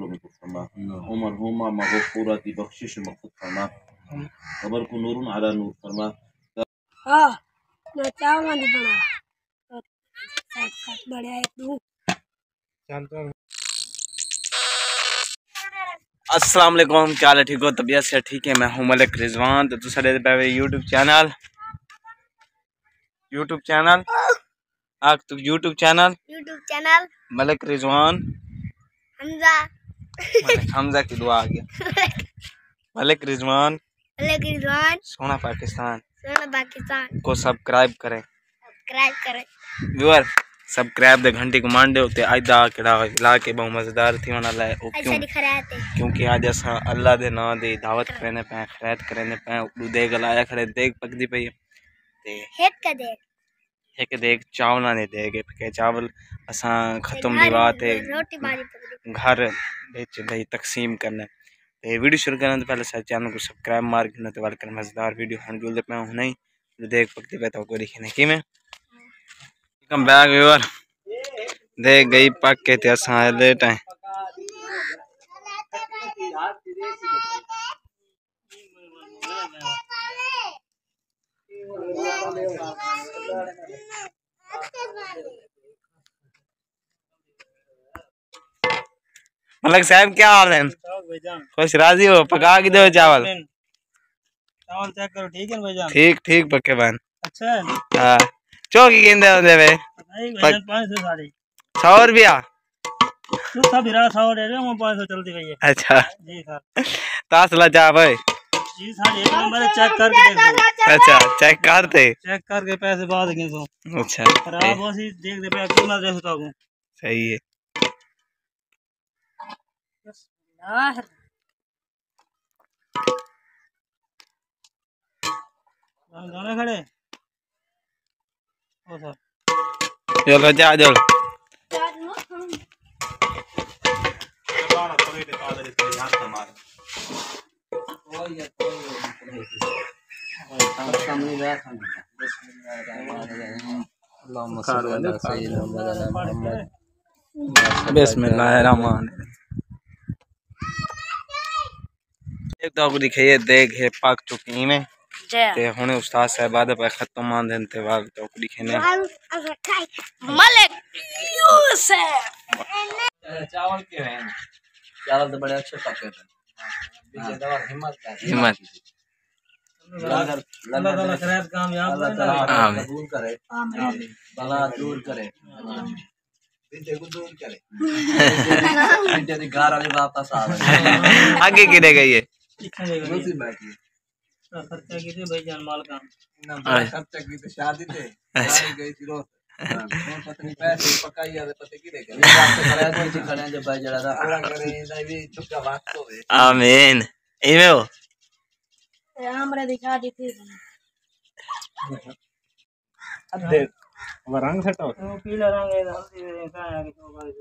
में फरमा, उमर हुमा मगफूरा दी बख्शिश मक़बूल फरमा, कब्र को नूरुन अला नूर फरमा। हां मैं चावल नहीं बना साथ बढ़िया है तू चल। अस्सलाम वालेकुम, क्या हाल है? ठीक हो? तबीयत से ठीक है? मैं हूं मलिक रिजवान। तो दूसरे YouTube channel YouTube channel Malik Rizwan Hamza की दुआ आ गया मलिक रिजवान सोना पाकिस्तान को सब्सक्राइब करें व्यूअर सब्सक्राइब दे घंटी को मान दे उते आइदा केड़ा ला के बहु मजेदार थी वना ला क्योंकि आज असा अल्लाह दे नाम दी दावत करने पे खैरात करने पे उडू देग लाया खड़े देग पकदी पई ते एक देग चावल ने देग के चावल असा खत्म दी बात है घर बेच भाई तकसीम करना ते वीडियो शुरू करने तो पहले सारे चैनल को सब्सक्राइब मार के तो वाल कर मजेदार वीडियो हम जुल पे हूं नहीं देग पकदी पे तो को दिखने की में कम बैग व्यूअर देख गई पक के ते असा लेट है मलिक साहब क्या हाल है? खुश राजी हो? पका के दो चावल चेक करो। ठीक है भाईजान? ठीक ठीक पक्के बन। अच्छा हां चौकी गेंदे होंदे वे 500 साड़ी 100 रुपया तू सब हिरा 100 दे रहे हो 500 चलती भैया। अच्छा जी सर तासला जा भाई जी सर एक नंबर चेक करके देखो। अच्छा चेक करके पैसे बाद गिनो। अच्छा खराब हो सी देख दे पे कीमत दे सकता हूं। सही है गाना खड़े ओ सर चलो जा चल बिस्मिल्लाहिर्रहमान एक तो आपको दिखाइए देख है पक चुकी में ते हुने उस्ताद साहब पे खत्म मान देन ते वाग तो दिखने मलिक यूसुफ चावल के हैं, चावल तो बड़े अच्छे पके थे। हिम्मत अल्लाह ताला खैर कामयाब आमीन दूर करे, बला दूर करे, बिंदे को दूर करे, बिंदे दी घर वाली वापस आवे। आगे किधर गई है? दूसरी बैठी खर्चा की थे भाईजान माल का ना बड़ा खर्चा की तो शादी थे शादी गई थी रोज पत्नी पैसे पकाई आवे पते की दे गए बात तो कराया तो खड़े जब भाई जड़ा था अल्लाह करे ना भी चुपका वक्त होवे आमीन इमे हो हमरे दिखा दी थी अदे अब रंग सेट हो तो पीला रंग है हल्दी का है कि तो बारी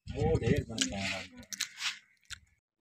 वो ढेर बनता है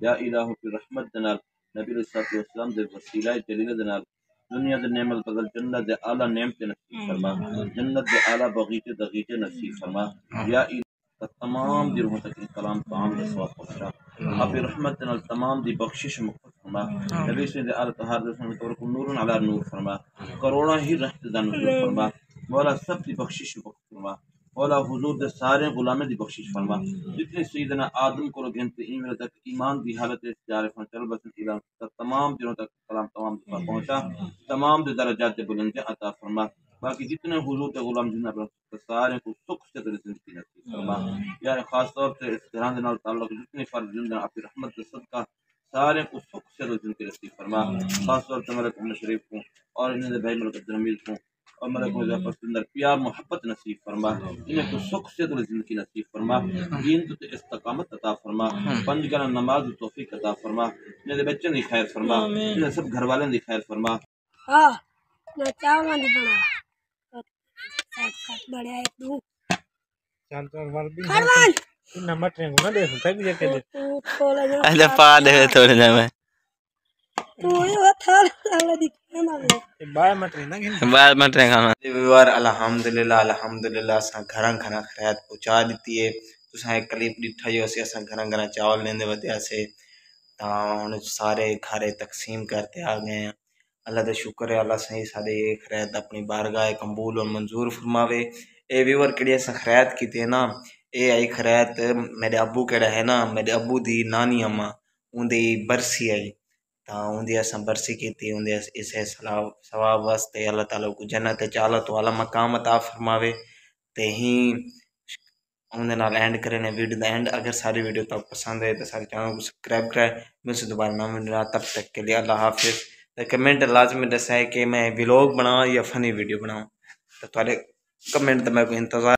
या इलाह की रहमत दनाल नबी अलैहिस्सलाम दे वसीला जलील दनाल दुनिया दे नेमत बदल जन्नत दे आला नेमत नसीब फरमा जन्नत दे आला बगीचे दगीचे नसीब फरमा या तमाम दी रहमत के कलाम तमाम दे सवाब पहुंचा आप रहमत दनाल तमाम दी बख्शिश मुक्त फरमा नबी से दे आला तहार दे तौर को नूर अला नूर फरमा करोड़ों ही रहमत दन फरमा मौला सब दी बख्शिश मुक्त फरमा मौला हुजूर दे सारे गुलामे दी बख्शिश फरमा जितने सैयदना आदम को गिनते ईमेल तक ईमान की हालत जारे फंचल बस इला तमाम दिनों तक कलाम तमाम पर पहुंचा तमाम दे दर्जात दे बुलंद अता फरमा बाकी जितने हुजूर के गुलाम जिन्ना पर सारे को सुख से जिंदगी नसीब फरमा या खास तौर से इस तरह के नाल ताल्लुक जितने फर्ज जिंदा आपकी रहमत के सदका सारे को सुख से जिंदगी नसीब फरमा खास तौर से मेरे कमल शरीफ को और इन्हें भाई मलक जमील को और मेरे को अंदर प्यार मोहब्बत नसीब फरमा, इन्हें तो सुख से तो जिंदगी नसीब फरमा, दीन तो इस्तकामत अता फरमा, 5 गना नमाज तौफीक अता फरमा, मेरे बच्चों की खैर फरमा, मेरे सब घर वालों की खैर फरमा। हां मैं चावल दी बना बढ़िया है तू चल तो मर भी खरवान इन मटरे को ना देख तक जाके दे तू खोला जा अच्छा पा दे थोड़े ना मैं तू ये थाल वाला दिखना ना ये बाय मटरे ना गिन बाद में ट्रेन खाना व्यूअर अल्हम्दुलिल्लाह अल्हम्दुलिल्लाह असां घरा घरा खैरात पहुंचा दी है। तुसां एक क्लिप दिठा जो असां घरा घरा चावल लेंदे वधिया से ता हुन सारे घरे तकसीम करते आ गए हैं। अल्लाह का शुक्र है, अल्लाह सही सारे खैरात अपनी बारगाह कबूल और मंजूर फरमावे। ए व्यूअर केड़ी असां खैरात की थे ना, ए आई खैरात मेरे अब्बू केड़ा है ना, मेरे अब्बू दी नानी अम्मा उंदी बरसी आई ता उंदी असां बरसी की थी, उंदे इसे सवाब वास्ते अल्लाह ताला को जन्नत चाला तो आला मकाम अता फरमावे। ते ही उनके नाल एंड करें वीडियो का एंड। अगर सारी वीडियो तो पसंद है तो सारे चैनल को सब्सक्राइब कराए। मैं से दोबारा ना मिलना, तब तक के लिए अल्लाह हाफिज़। तो कमेंट लाजमी दसा है कि मैं व्लॉग बनाऊँ या फनी वीडियो बनाऊँ, तो थोड़े कमेंट तो मैं को इंतजार